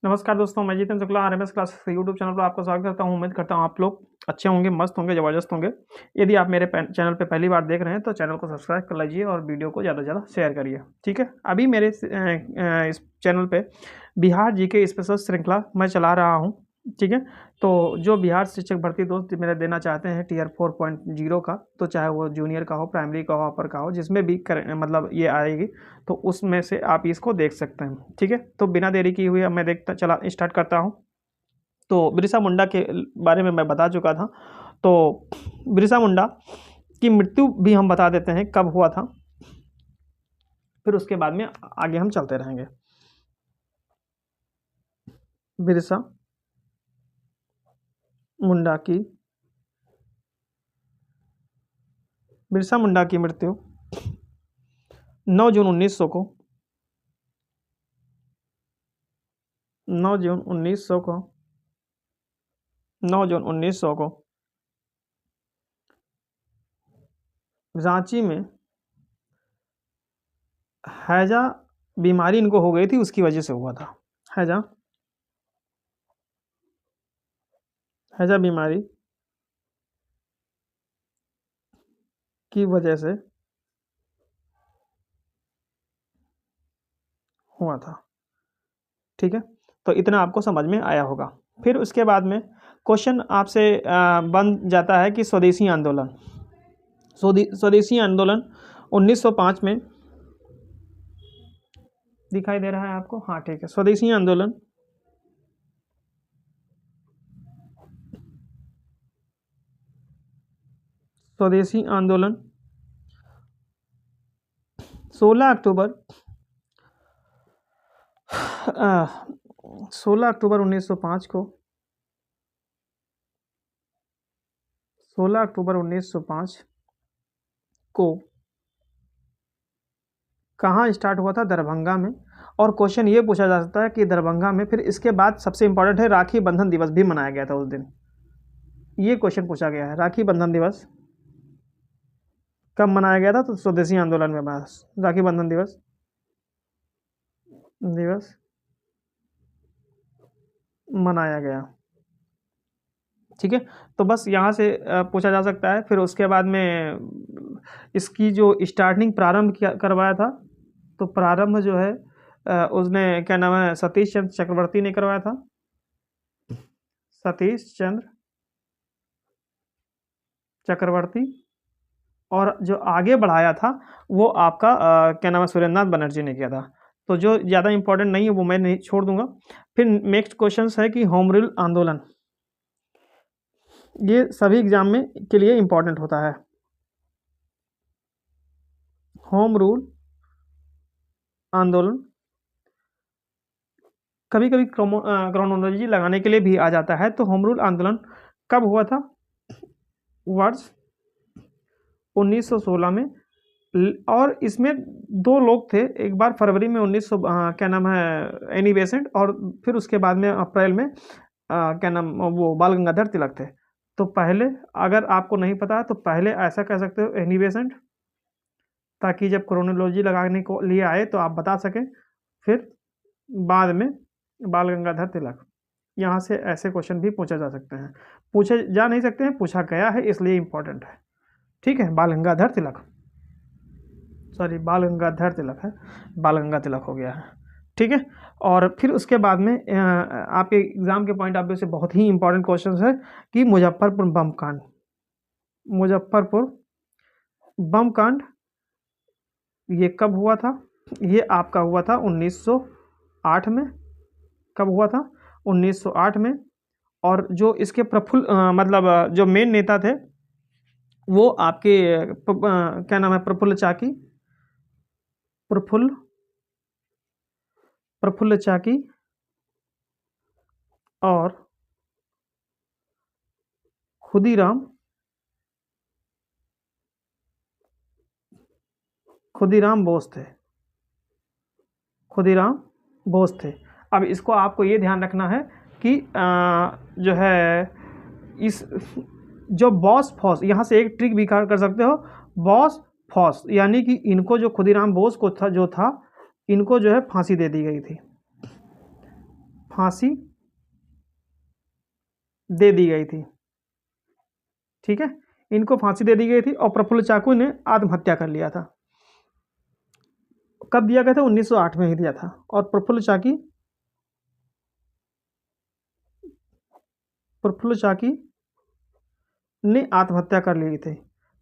नमस्कार दोस्तों, मैं Jitendra Shukla RMS classes YouTube channel पर आपका स्वागत करता हूं। उम्मीद करता हूं आप लोग अच्छे होंगे, मस्त होंगे, ज़बरदस्त होंगे। यदि आप मेरे चैनल पे पहली बार देख रहे हैं तो चैनल को सब्सक्राइब कर लीजिए और वीडियो को ज़्यादा से ज़्यादा शेयर करिए। ठीक है, अभी मेरे इस चैनल पे बिहार जीके स्पेशल श्रृंखला मैं चला रहा हूँ। ठीक है, तो जो बिहार शिक्षक भर्ती दोस्त मेरे देना चाहते हैं टीयर 4.0 का, तो चाहे वो जूनियर का हो, प्राइमरी का हो, अपर का हो, जिसमें भी मतलब ये आएगी, तो उसमें से आप इसको देख सकते हैं। ठीक है, तो बिना देरी किए हुए अब मैं देखता चला स्टार्ट करता हूँ। तो बिरसा मुंडा के बारे में मैं बता चुका था। तो बिरसा मुंडा की मृत्यु भी हम बता देते हैं कब हुआ था, फिर उसके बाद में आगे हम चलते रहेंगे। बिरसा मुंडा की बिरसा मुंडा की मृत्यु 9 जून 1900 को 9 जून 1900 को 9 जून 1900 को रांची में हैजा बीमारी इनको हो गई थी, उसकी वजह से हुआ था। हैजा हैजा बीमारी की वजह से हुआ था। ठीक है, तो इतना आपको समझ में आया होगा। फिर उसके बाद में क्वेश्चन आपसे बन जाता है कि स्वदेशी आंदोलन स्वदेशी आंदोलन 1905 में दिखाई दे रहा है आपको। हाँ ठीक है, स्वदेशी आंदोलन 16 अक्टूबर 16 अक्टूबर 1905 को 16 अक्टूबर 1905 को कहाँ स्टार्ट हुआ था? दरभंगा में। और क्वेश्चन ये पूछा जा सकता है कि दरभंगा में, फिर इसके बाद सबसे इंपॉर्टेंट है राखी बंधन दिवस भी मनाया गया था उस दिन। ये क्वेश्चन पूछा गया है, राखी बंधन दिवस कब मनाया गया था? तो स्वदेशी आंदोलन में बस राखी बंधन दिवस दिवस मनाया गया। ठीक है, तो बस यहाँ से पूछा जा सकता है। फिर उसके बाद में इसकी जो स्टार्टिंग प्रारंभ किया करवाया था, तो प्रारंभ जो है उसने क्या नाम है, सतीश चंद्र चक्रवर्ती ने करवाया था। सतीश चंद्र चक्रवर्ती। और जो आगे बढ़ाया था वो आपका क्या नाम है, सुरेंद्रनाथ बनर्जी ने किया था। तो जो ज़्यादा इंपॉर्टेंट नहीं है वो मैं नहीं छोड़ दूंगा। फिर नेक्स्ट क्वेश्चन है कि होम रूल आंदोलन, ये सभी एग्जाम में के लिए इंपॉर्टेंट होता है। होम रूल आंदोलन कभी कभी क्रोनोलॉजी लगाने के लिए भी आ जाता है। तो होम रूल आंदोलन कब हुआ था? वर्ष 1916 में। और इसमें दो लोग थे, एक बार फरवरी में 1900 क्या नाम है, एनी बेसेंट, और फिर उसके बाद में अप्रैल में क्या नाम वो बाल गंगाधर तिलक थे। तो पहले, अगर आपको नहीं पता है तो पहले ऐसा कह सकते हो एनी बेसेंट, ताकि जब क्रोनोलॉजी लगाने को लिए आए तो आप बता सकें। फिर बाद में बाल गंगाधर तिलक। यहाँ से ऐसे क्वेश्चन भी पूछे जा सकते हैं, पूछे जा नहीं सकते हैं, पूछा गया है इसलिए इम्पोर्टेंट है। ठीक है, बाल गंगाधर तिलक, सॉरी बाल गंगाधर तिलक है, बाल गंगा तिलक हो गया है। ठीक है, और फिर उसके बाद में आपके एग्जाम के पॉइंट ऑफ व्यू से बहुत ही इंपॉर्टेंट क्वेश्चन है कि मुजफ्फरपुर बम कांड। मुजफ्फरपुर बम कांड ये कब हुआ था? ये आपका हुआ था 1908 में। कब हुआ था? 1908 में। और जो इसके प्रफुल्ल मतलब जो मेन नेता थे वो आपके क्या नाम है, प्रफुल्ल चाकी, प्रफुल्ल प्रफुल्ल चाकी और खुदीराम खुदीराम बोस थे। खुदीराम बोस थे। अब इसको आपको ये ध्यान रखना है कि जो है इस जो बॉस फॉस, यहाँ से एक ट्रिक भी कर सकते हो, बॉस फॉस, यानी कि इनको जो खुदीराम बोस को था, जो था, इनको जो है फांसी दे दी गई थी। फांसी दे दी गई थी। ठीक है, इनको फांसी दे दी गई थी और प्रफुल्ल चाकी ने आत्महत्या कर लिया था। कब दिया गया था? 1908 में ही दिया था। और प्रफुल्ल चाकी ने आत्महत्या कर ली थी।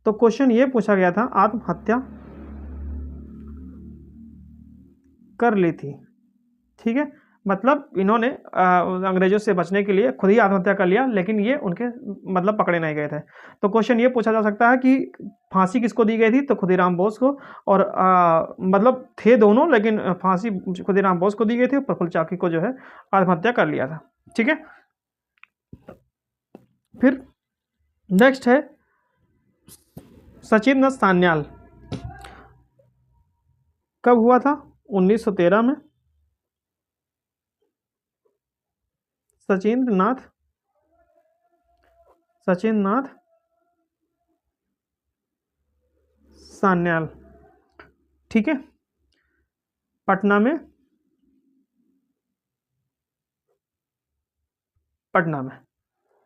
तो क्वेश्चन ये पूछा गया था, आत्महत्या कर ली थी। ठीक है, मतलब इन्होंने अंग्रेजों से बचने के लिए खुद ही आत्महत्या कर लिया, लेकिन ये उनके मतलब पकड़े नहीं गए थे। तो क्वेश्चन ये पूछा जा सकता है कि फांसी किसको दी गई थी? तो खुदीराम बोस को। और मतलब थे दोनों, लेकिन फांसी खुदीराम बोस को दी गई थी और प्रफुल्ल चाकी को जो है आत्महत्या कर लिया था। ठीक है, फिर नेक्स्ट है सचिंद्र सान्याल। कब हुआ था? 1913 में। सचिंद्र नाथ सान्याल। ठीक है, पटना में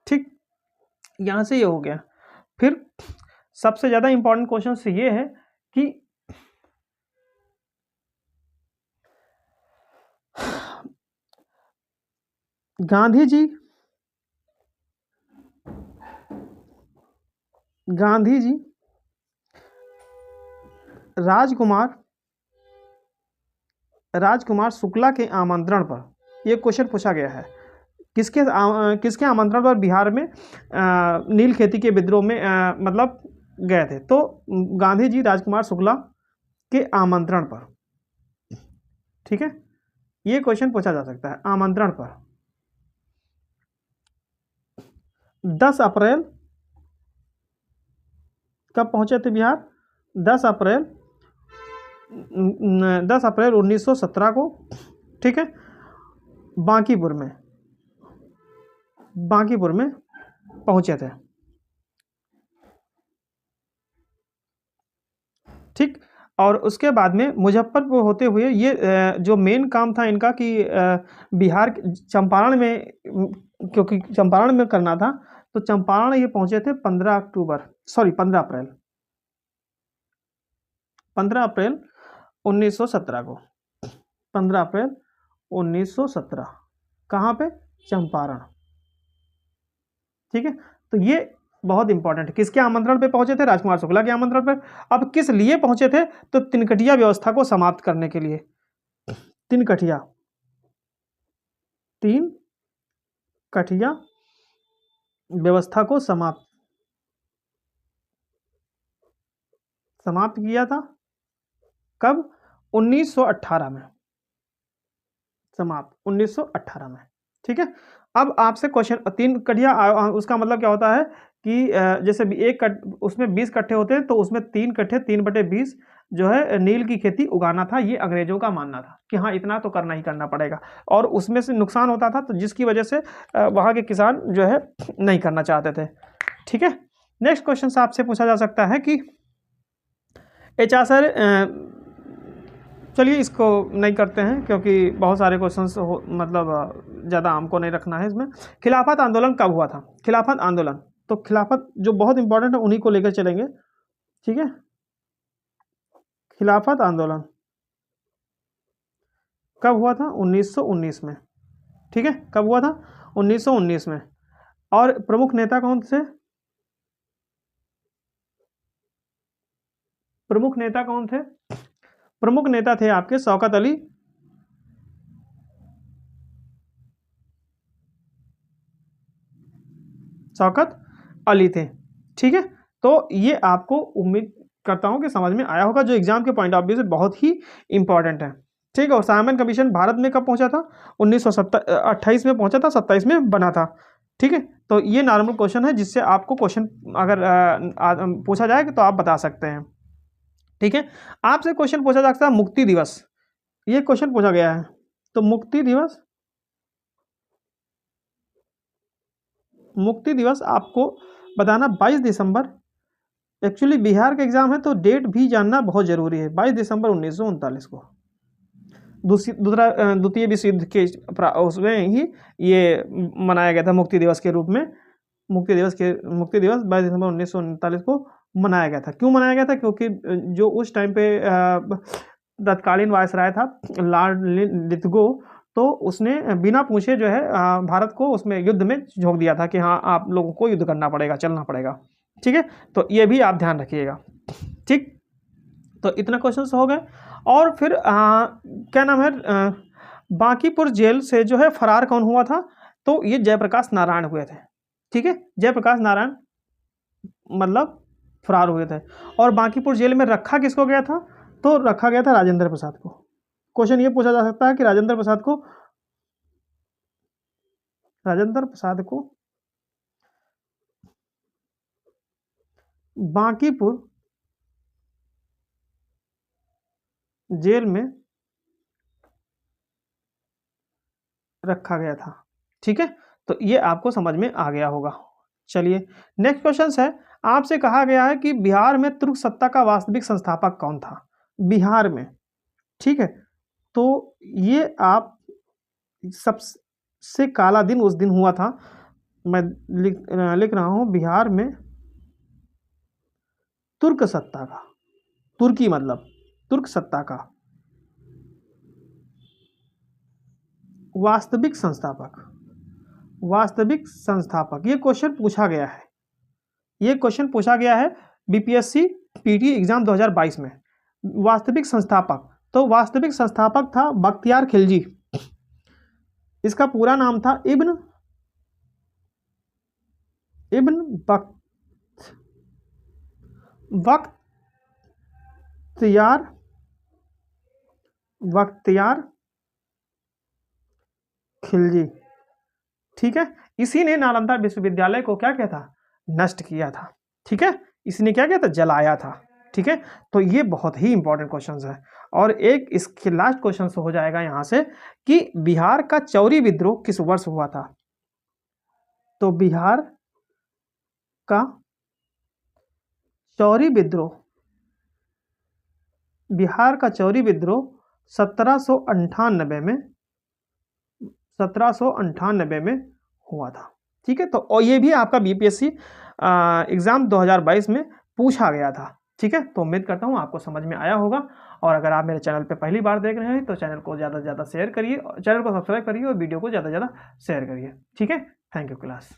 ठीक, यहां से ये हो गया। फिर सबसे ज्यादा इंपॉर्टेंट क्वेश्चन से ये है कि गांधी जी राजकुमार शुक्ला के आमंत्रण पर, यह क्वेश्चन पूछा गया है, किसके आमंत्रण पर बिहार में नील खेती के विद्रोह में मतलब गए थे? तो गांधी जी राजकुमार शुक्ला के आमंत्रण पर। ठीक है, ये क्वेश्चन पूछा जा सकता है आमंत्रण पर। 10 अप्रैल कब पहुंचे थे बिहार? 10 अप्रैल 1917 को। ठीक है, बांकीपुर में पहुंचे थे। ठीक, और उसके बाद में मुजफ्फरपुर होते हुए ये जो मेन काम था इनका कि बिहार चंपारण में, क्योंकि चंपारण में करना था, तो चंपारण ये पहुंचे थे 15 अप्रैल 1917 को। 15 अप्रैल 1917 कहाँ पे? चंपारण। ठीक है, तो ये बहुत इंपॉर्टेंट है। किसके आमंत्रण पे पहुंचे थे? राजकुमार शुक्ला के आमंत्रण पर। अब किस लिए पहुंचे थे? तो तिनकटिया व्यवस्था को समाप्त करने के लिए। तिनकटिया व्यवस्था को समाप्त किया था। कब? 1918 में समाप्त, 1918 में। ठीक है, अब आपसे क्वेश्चन, तीन कटिया उसका मतलब क्या होता है कि जैसे उसमें 20 कट्ठे होते हैं, तो उसमें 3 कट्ठे 3/20 जो है नील की खेती उगाना था। ये अंग्रेजों का मानना था कि हाँ इतना तो करना ही करना पड़ेगा, और उसमें से नुकसान होता था, तो जिसकी वजह से वहाँ के किसान जो है नहीं करना चाहते थे। ठीक है, नेक्स्ट क्वेश्चन से आपसे पूछा जा सकता है कि सर, चलिए इसको नहीं करते हैं क्योंकि बहुत सारे क्वेश्चंस मतलब ज़्यादा हमको नहीं रखना है इसमें। खिलाफत आंदोलन कब हुआ था? खिलाफत आंदोलन, तो खिलाफत जो बहुत इंपॉर्टेंट है उन्हीं को लेकर चलेंगे। ठीक है, खिलाफत आंदोलन कब हुआ था? 1919 में। ठीक है, कब हुआ था? 1919 में। और प्रमुख नेता कौन थे? प्रमुख नेता कौन थे? प्रमुख नेता थे आपके शौकत अली थे। ठीक है, तो ये आपको उम्मीद करता हूं कि समझ में आया होगा, जो एग्जाम के पॉइंट ऑफ व्यू से बहुत ही इंपॉर्टेंट है। ठीक है, और साइमन कमीशन भारत में कब पहुंचा था? 1928 में पहुंचा था, 27 में बना था। ठीक है, तो ये नॉर्मल क्वेश्चन है जिससे आपको क्वेश्चन अगर पूछा जाए तो आप बता सकते हैं। ठीक है, आपसे क्वेश्चन पूछा जा सकता है मुक्ति दिवस, ये क्वेश्चन पूछा गया है। तो मुक्ति दिवस आपको बताना 22 दिसंबर। एक्चुअली बिहार का एग्जाम है तो डेट भी जानना बहुत जरूरी है। 22 दिसंबर 1939 को द्वितीय विश्व युद्ध के उसमें ही ये मनाया गया था मुक्ति दिवस के रूप में। मुक्ति दिवस 22 दिसंबर 1939 को मनाया गया था। क्यों मनाया गया था? क्योंकि जो उस टाइम पे तत्कालीन वायसराय था लॉर्ड लिथगो, तो उसने बिना पूछे जो है भारत को उसमें युद्ध में झोंक दिया था कि हाँ आप लोगों को युद्ध करना पड़ेगा, चलना पड़ेगा। ठीक है, तो ये भी आप ध्यान रखिएगा। ठीक, तो इतना क्वेश्चन हो गए। और फिर क्या नाम है, बांकीपुर जेल से जो है फरार कौन हुआ था? तो ये जयप्रकाश नारायण हुए थे। ठीक है, जयप्रकाश नारायण मतलब फरार हुए थे। और बांकीपुर जेल में रखा किसको गया था? तो रखा गया था राजेंद्र प्रसाद को। क्वेश्चन ये पूछा जा सकता है कि राजेंद्र प्रसाद को बांकीपुर जेल में रखा गया था। ठीक है, तो ये आपको समझ में आ गया होगा। चलिए नेक्स्ट क्वेश्चन है, आपसे कहा गया है कि बिहार में तुर्क सत्ता का वास्तविक संस्थापक कौन था? बिहार में। ठीक है, तो ये आप सबसे काला दिन उस दिन हुआ था। मैं लिख रहा हूं बिहार में तुर्क सत्ता का, तुर्की मतलब तुर्क सत्ता का वास्तविक संस्थापक ये क्वेश्चन पूछा गया है। ये क्वेश्चन पूछा गया है बीपीएससी पीटी एग्जाम 2022 में। वास्तविक संस्थापक, तो वास्तविक संस्थापक था बख्तियार खिलजी। इसका पूरा नाम था इब्न बख्तियार खिलजी। ठीक है, इसी ने नालंदा विश्वविद्यालय को क्या किया था? नष्ट किया था। ठीक है, इसने क्या किया था? जलाया था। ठीक है, तो ये बहुत ही इंपॉर्टेंट क्वेश्चन है। और एक इसके लास्ट क्वेश्चन हो जाएगा यहां से कि बिहार का चौरी विद्रोह किस वर्ष हुआ था? तो बिहार का चौरी विद्रोह 1798 में हुआ था। ठीक है, तो और ये भी आपका बीपीएससी एग्जाम 2022 में पूछा गया था। ठीक है, तो उम्मीद करता हूँ आपको समझ में आया होगा। और अगर आप मेरे चैनल पे पहली बार देख रहे हैं तो चैनल को ज़्यादा से ज़्यादा शेयर करिए, चैनल को सब्सक्राइब करिए और वीडियो को ज़्यादा से ज़्यादा शेयर करिए। ठीक है, थैंक यू क्लास।